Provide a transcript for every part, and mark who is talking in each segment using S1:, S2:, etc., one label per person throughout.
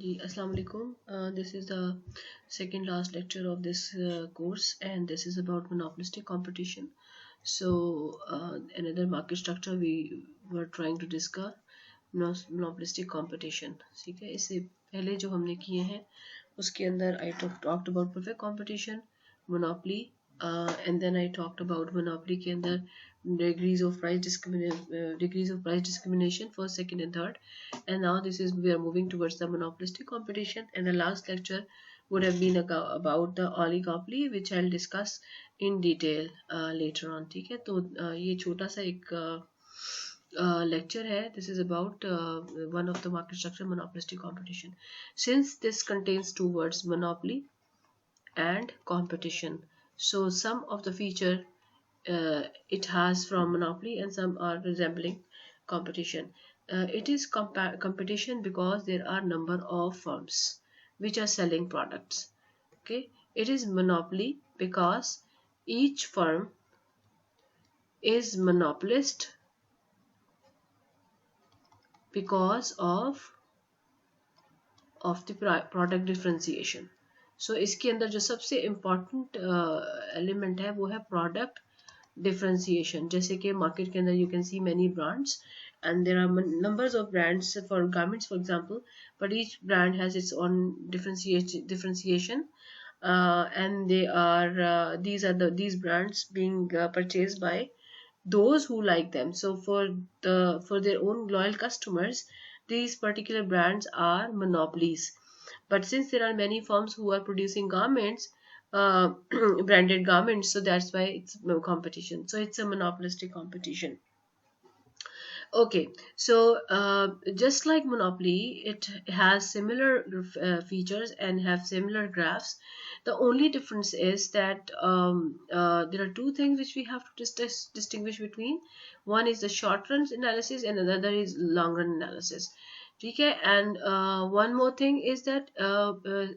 S1: Assalamu alaikum. This is the second last lecture of this course, and this is about monopolistic competition. Another market structure we were trying to discuss monopolistic competition. ठीक है, इससे पहले जो हमने किए हैं उसके अंदर I talked about perfect competition, monopoly, and then I talked about monopoly के अंदर degrees of price discrimination first, second, and third. And now this is we are moving towards the monopolistic competition. And the last lecture would have been about the oligopoly, which I'll discuss in detail later on. ठीक है, तो ये छोटा सा एक lecture hai. This is about one of the market structure monopolistic competition. Since this contains two words, monopoly and competition, so some of the feature it has from monopoly and some are resembling competition. It is competition because there are number of firms which are selling products. Okay, it is monopoly because each firm is monopolist because of the product differentiation. So इसके अंदर जो सबसे important element है वो है product differentiation. जैसे कि market के अंदर you can see many brands and there are numbers of brands for garments, for example, but each brand has its own differentiation, and these brands being purchased by those who like them. So for their own loyal customers, these particular brands are monopolies. But since there are many firms who are producing garments, branded garments, so that's why it's no competition. So it's a monopolistic competition. Okay, so just like Monopoly, it has similar features and have similar graphs. The only difference is that there are two things which we have to distinguish between. One is the short run analysis and another is long run analysis. Okay, and one more thing is that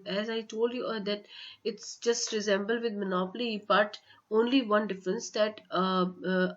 S1: as I told you that it's just resemble with Monopoly, but only one difference that mm,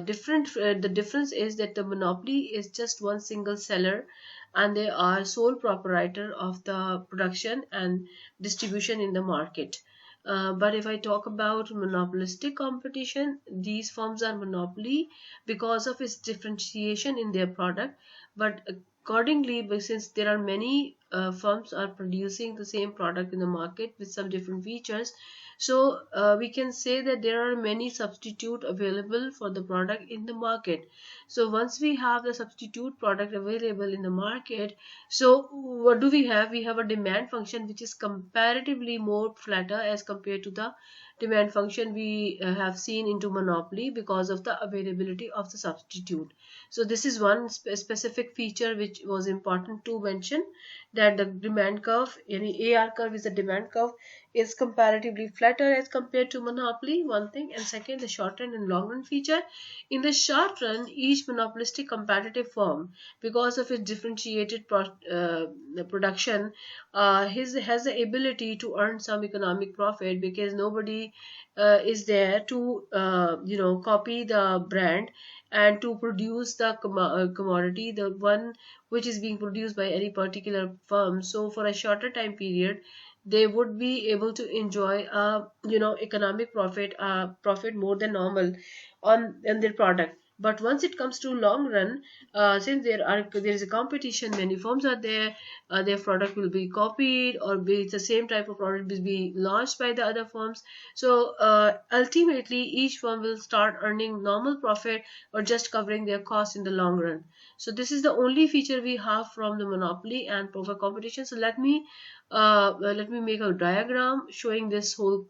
S1: different the difference is that the monopoly is just one single seller and they are sole proprietor of the production and distribution in the market. But if I talk about monopolistic competition, these firms are monopoly because of its differentiation in their product, but accordingly, since there are many firms are producing the same product in the market with some different features, so we can say that there are many substitute available for the product in the market. So once we have the substitute product available in the market, so what do we have? We have a demand function which is comparatively more flatter as compared to the demand function we have seen into monopoly because of the availability of the substitute. So this is one specific feature which was important to mention, that the demand curve, any AR curve is the demand curve, is comparatively flatter as compared to monopoly, one thing. And second, the short run and long run feature. In the short run, each monopolistic competitive firm, because of its differentiated production, has the ability to earn some economic profit because nobody is there to copy the brand and to produce the commodity, the one which is being produced by any particular firm. So for a shorter time period they would be able to enjoy a economic profit more than normal on their product. But once it comes to long run, since there is a competition, many firms are there, their product will be copied or be the same type of product will be launched by the other firms. So ultimately each firm will start earning normal profit or just covering their costs in the long run. So this is the only feature we have from the monopoly and profit competition. So let me make a diagram showing this whole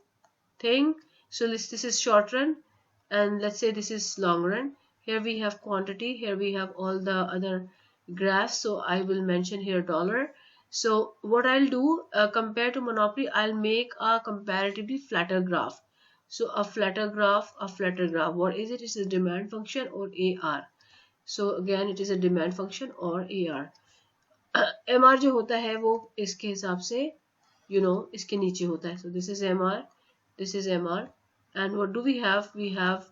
S1: thing. So this is short run and let's say this is long run. Here we have quantity, here we have all the other graphs, so I will mention here dollar. So what I'll do, compared to monopoly, I'll make a comparatively flatter graph. So a flatter graph, what is it? It's a demand function or AR. So again it is a demand function or AR. MR जो होता है वो इसके हिसाब से इसके नीचे होता है. So this is MR, this is MR, and what do we have? We have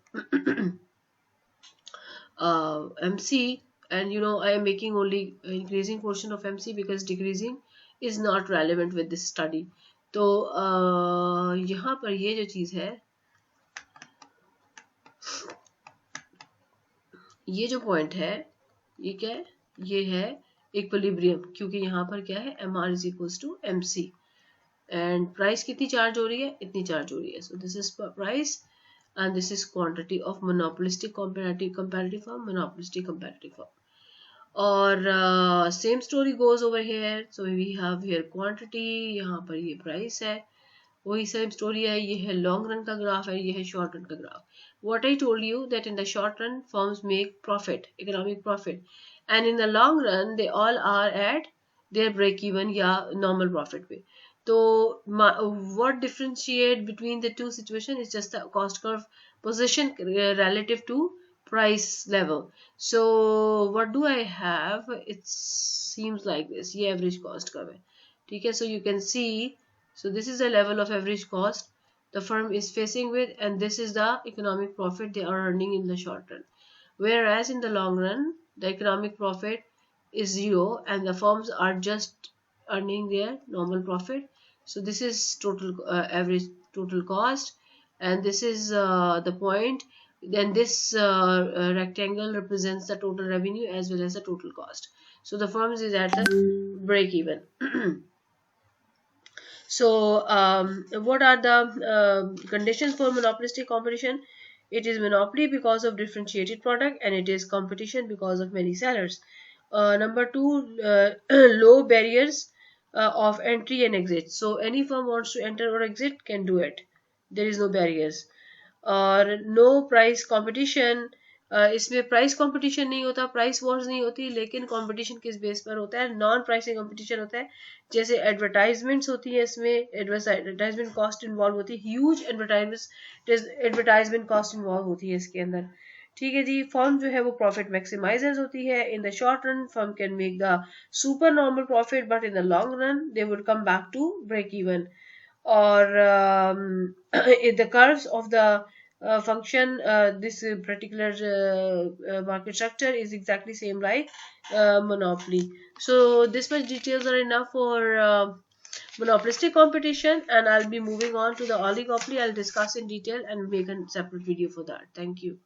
S1: MC and I am making only increasing portion of MC because decreasing is not relevant with this study. तो यहाँ पर ये जो चीज़ है, ये जो point है, ये क्या है, ये है इक्विलिब्रियम, क्योंकि यहाँ पर क्या है, M R is equals to M C, and price कितनी चार्ज हो रही है, इतनी चार्ज हो रही है. So this is price and this is quantity of monopolistic comparative firm, monopolistic comparative firm. और same story goes over here. So we have here quantity, यहाँ पर ये प्राइस है, वही सेम स्टोरी है. ये है लॉन्ग रन का ग्राफ है, ये है शॉर्ट रन का graph. What I told you that in the short run firms make profit, economic profit, and in the long run they all are at their break even या normal profit पे. So what differentiate between the two situations is just the cost curve position relative to price level. So what do I have? It seems like this. ये average cost curve है, ठीक है. So you can see, so this is the level of average cost the firm is facing with, and this is the economic profit they are earning in the short run. Whereas in the long run, the economic profit is zero and the firms are just earning their normal profit. So this is total average total cost, and this is the point. Then this rectangle represents the total revenue as well as the total cost. So the firms is at the break even. So, what are the conditions for monopolistic competition? It is monopoly because of differentiated product, and it is competition because of many sellers. Number two, low barriers of entry and exit. So, any firm wants to enter or exit can do it. There is no barriers. और no price competition, इसमें price competition नहीं होता, price Wars नहीं होती, लेकिन competition किस base पर होता है, नॉन प्राइसिंग कंपटीशन होता है. जैसे एडवर्टाइजमेंट्स होती है, इसमें एडवर्टाइजमेंट कॉस्ट इन्वॉल्व होती है, ह्यूज एडवर्टाइजमेंट कॉस्ट इन्वॉल्व होती है इसके अंदर, ठीक है जी. फर्म जो है वो प्रॉफिट मैक्सिमाइजर्स होती है. In the short run firm can make the super normal profit, but in the long run they would come back to break even. Or the curves of the function, this particular market structure is exactly same like monopoly. So this much details are enough for monopolistic competition, and I'll be moving on to the oligopoly. I'll discuss in detail and make a separate video for that. Thank you.